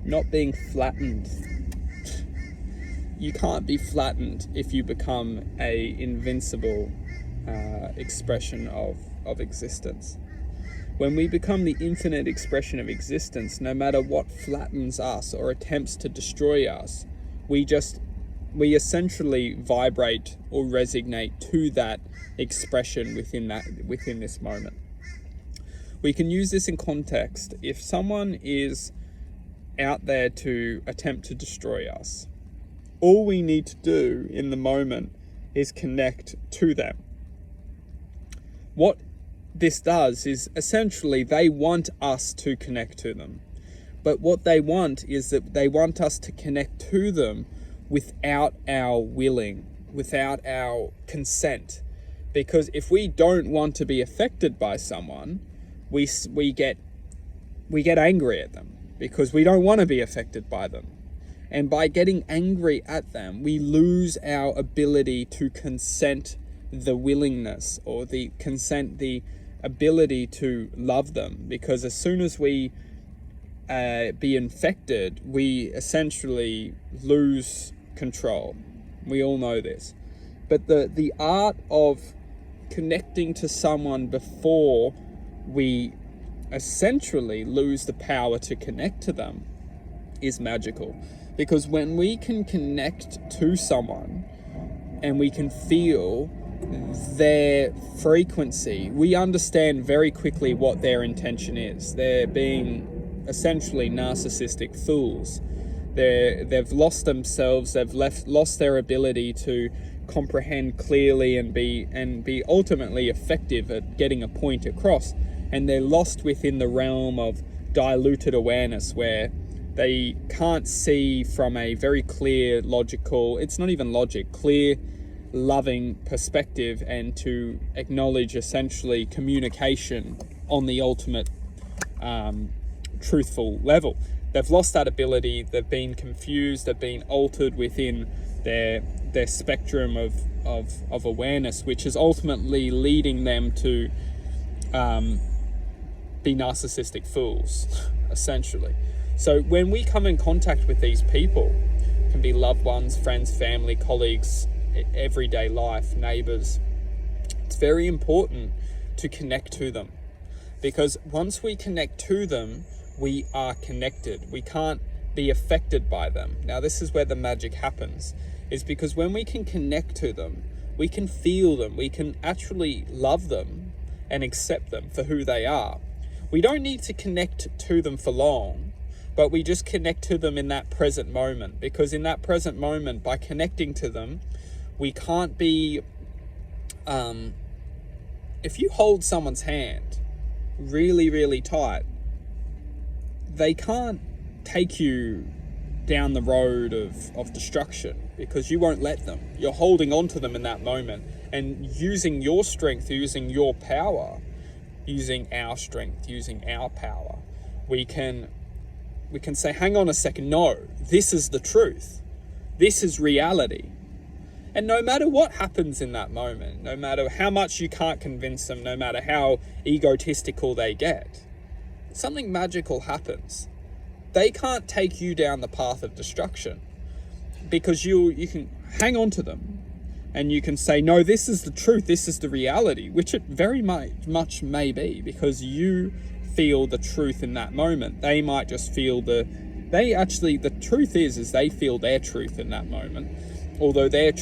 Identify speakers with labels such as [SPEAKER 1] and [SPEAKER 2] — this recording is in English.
[SPEAKER 1] Not being flattened. You can't be flattened if you become a invincible expression of existence. When we become the infinite expression of existence, no matter what flattens us or attempts to destroy us, we essentially vibrate or resonate to that expression within this moment. We can use this in context. If someone is out there to attempt to destroy us, all we need to do in the moment is connect to them. What this does is essentially they want us to connect to them. But what they want is that they want us to connect to them without our willing, without our consent. Because if we don't want to be affected by someone, we get angry at them because we don't want to be affected by them. And by getting angry at them, we lose our ability to consent the willingness or the ability to love them. Because as soon as we be infected, we essentially lose control. We all know this. But the art of connecting to someone before we essentially lose the power to connect to them is magical. Because when we can connect to someone and we can feel their frequency, we understand very quickly what their intention is. They're being essentially narcissistic fools. They've lost themselves. They've lost their ability to comprehend clearly and be ultimately effective at getting a point across. And they're lost within the realm of diluted awareness where they can't see from a very clear, logical, it's not even logic, clear, loving perspective, and to acknowledge essentially communication on the ultimate truthful level. They've lost that ability. They've been confused. They've been altered within their spectrum of awareness, which is ultimately leading them to be narcissistic fools, essentially. So when we come in contact with these people, can be loved ones, friends, family, colleagues, everyday life, neighbors, it's very important to connect to them. Because once we connect to them, we are connected. We can't be affected by them. Now, this is where the magic happens, is because when we can connect to them, we can feel them, we can actually love them and accept them for who they are. We don't need to connect to them for long, but we just connect to them in that present moment. Because in that present moment, by connecting to them, we can't be... if you hold someone's hand really, really tight, they can't take you down the road of destruction because you won't let them. You're holding on to them in that moment and using your strength, using your power, using our strength, using our power. We can say, hang on a second, no, this is the truth. This is reality. And no matter what happens in that moment, no matter how much you can't convince them, no matter how egotistical they get, something magical happens. They can't take you down the path of destruction because you can hang on to them and you can say, no, this is the truth, this is the reality, which it very much may be because you feel the truth in that moment. They might just feel the truth is they feel their truth in that moment, although their